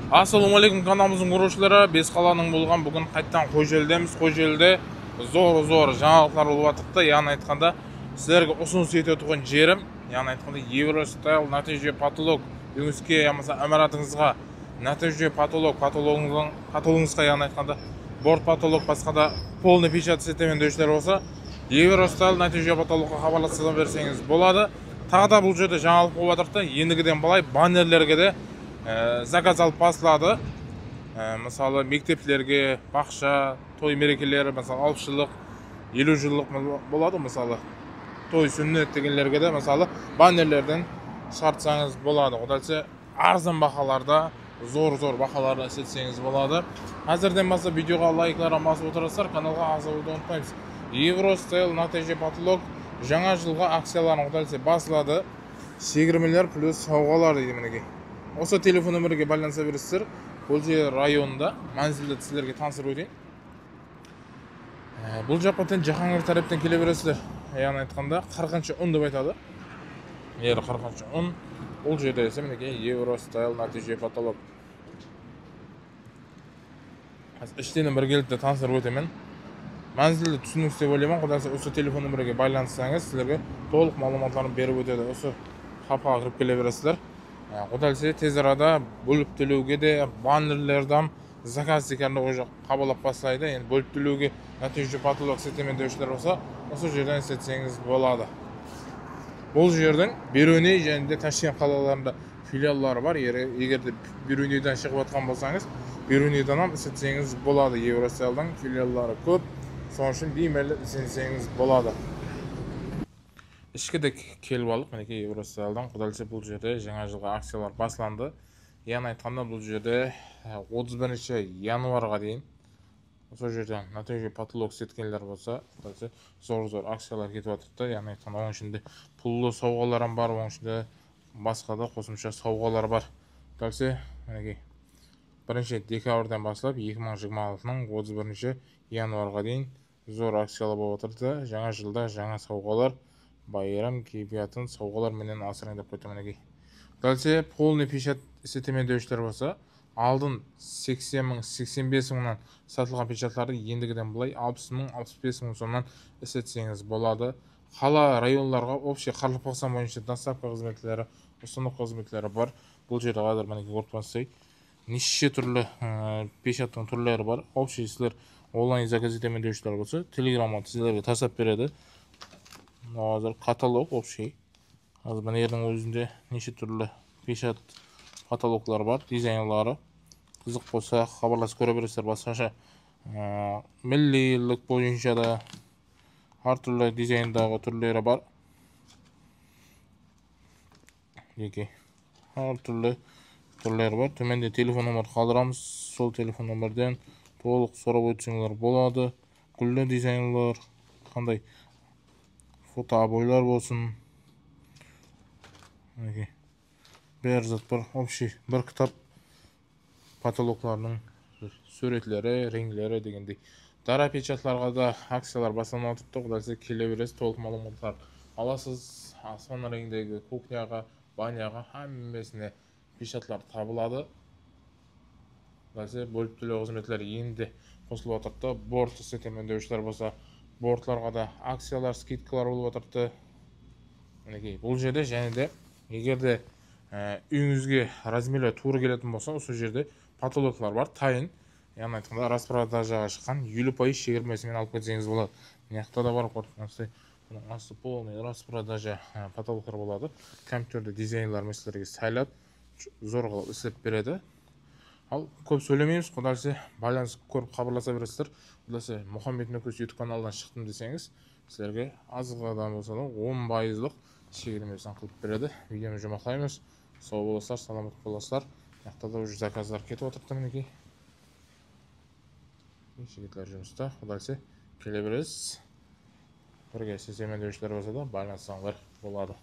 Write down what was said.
Ассалаумағалейкум каналымыздың көрушілері, Бесқаланың болған бүгін қайттан Қойжелдеміз. Қойжелде зор жаңалықтар болып жатырды. Яғни айтқанда, сіздерге ұсыныс етіп отырған жерім, яғни айтқанда Евростайл нәтиже потолок үйіңізге, ямаса әміратыңызға нәтиже потологыңызға, яғни айтқанда борт потолок, басқа да полный печать сетемен дөшілер болса, Евростайл нәтиже потолокқа хабарласа берсеңіз болады. Тағы да бұл жерде жаңалық болып жатырды. Ендігіден былай баннерлерге де заказ алып басылады. Мысалы мектептерге, бақша, той мерекелері, мысалы 60 жылдық, 50 жылдық болады. Мысалы той сүннет дегендерге де мысалы баннерлерден шығартсаңыз болады. Құдайсы арзан бақаларда, зор бақаларда істетсеңіз болады. Әзірден бастап видеоға лайкларға басып отырсыздар, каналға абонент болуды ұмытпаңыз. Евростайл нәтиже потолок жаңа жылға акцияларын құдайсы басылады. Сегірмелер плюс сауғалар дейді мінеке. Осы телефон нөмірге байланыса бересіздер. Бұл жер районында мәнзілді сіздерге таныстырып өтейін. Бұл жақтан Жахангир тараптан келе бересіздер. Яғни айтқанда 40-шы ұн деп айтады. 40-шы ұн. Бұл жерде есе мінеке Евростайл нәтиже потолок. Іштен бір келіп таныстырып өтемін. Мәнзілді түсініксіз деп ойлаймын. Құдайсы осы телефон нөмірге байланыссаңыз, сіздерге толық малуматтарын беріп өтеді. Осы қапаға кіріп келе бересіздер. Құдайсы тез арада бөліп төлеуге де баннерлерден заказ секенді уже қабылдап бастайды. Енді бөліп төлеуге нәтиже потолок сетемен дөшілер болса, осы жерден істетсеңіз болады. Бұл жердің Берөней және де Ташкент қалаларында филиаллары бар. Егерде Берөнейден шығып жатқан болсаңыз, Берөнейден істетсеңіз болады. Евростайлдың филиаллары көп. Соның үшін беймәлі істетсеңіз болады. Ішкі де келіп алып, мінеке Евростайлдан құдайсы бұл жерде жаңа жылға акциялар басыланды. Яғни айтқанда бұл жерде 31 январға дейін осы жерден нәтиже потолок сеткендер болса, құдайсы зор акциялар кетіп жатырды. Яғни айтқанда оның ішінде пуллы сауғалар бар, оның ішінде басқа да қосымша сауғалар бар. Құдайсы мінеке 1 декабрьден бастап 2026-ның 31 январға дейін зор акциялар болып отырды. Жаңа жылда жаңа сауғалар, байрам кейбиятын сауғалар менен асырың деп қойды мінеке. Дәлсе полный печать сетемен дөшілер болса, алдын 80 мың, 85 мыңнан сатылған печатларды ендігіден бұлай 60 мың, 65 мың соннан істетсеңіз болады. Қала районларға общий қарлық бақсан бойынша доставка қызметлері, ұсынық қызметлері бар. Бұл жерде қазір мінеке көріп тұрсыздар. Неше түрлі печаттың түрлері бар. Общий сіздер онлайн заказ етемен дөшілер болса, телеграмма сіздерге тастап береді. Қазір каталог общий. Қазір мына жердің өзінде неше түрлі печат каталоглар бар, дизайнлары. Қызық болса хабарласып көре бересіздер. Басқаша миллилік бойынша да әртүрлі дизайндағы түрлері бар. Әртүрлі түрлері бар. Төменде телефон номер қалдырамыз. Сол телефон номерден толық сұрап өтсеңіздер болады. Күллі дизайнлар, қандай фото обойлар болсын. Бәр зат бар, общий бір кітап потолокларының суретлері, реңлері дегендей. Дара печатларға да акциялар басылып отырды. Құдайсы келе бересіз, толық малуматтар аласыз. Аспан реңдегі кухняға, баняға әммесіне печатлар табылады. Құдайсы бөліп төлеу қызметлері енді қосылып отырды. Борт сетемен дөшілер болса, бортларға да акциялар, скидкалар болып отырды. Бұл жерде және де егерде үйіңізге размерлі туры келетін болса, осы жерде потолоклар бар, тайын. Яғни айтқанда распродажаға шыққан 50% шегірмесімен алып кетсеңіз болады. Мына да бар, асты полный распродажа потолоклар болады. Компьютерде дизайнлар сіздерге сайлап, зор қылып істеп береді. Ал көп сөйлемейміз, құдайсы байланыс көріп хабарласа бересіздер. Құдайсы Мұхаммед Нөкес YouTube каналдан шықтым десеңіз, сіздерге азғадан болса да 10%-лық шегірмесін қылып береді. Видеоны жұмақтаймыз. Сау боласыздар, саламат боласыздар. Мына да уже заказдар кетіп отырды мінеке. Жігітлер жұмыста, құдайсы келе бересіз. Бірге сетемен дөшілер болса да байланыстарыңыздар болады.